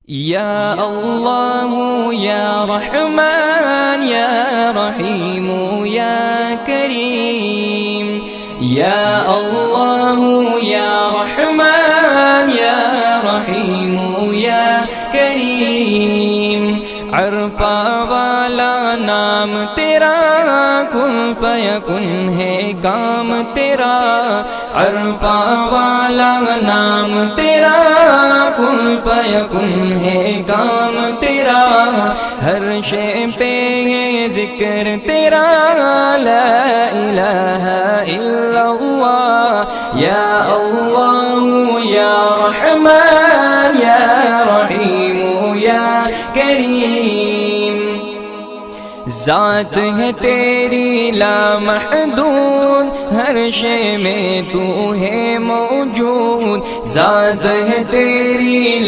یا اللہ یا رحمان یا رحیم یا کریم، یا اللہ یا رحمان یا رحیم یا کریم، عرفہ والا نام تیرا، کن فیکن ہے کام تیرا، عرفہ والا نام تیرا، کن فیکن ہے کام تیرا، ہر شے پہ ہے ذکر تیرا، لا الہ الا اللہ، یا اللہ یا رحمان یا رحیم یا کریم، ذات ہے تیری لامحدود، ہر شے میں تو ہے موجود، ذات ہے تیری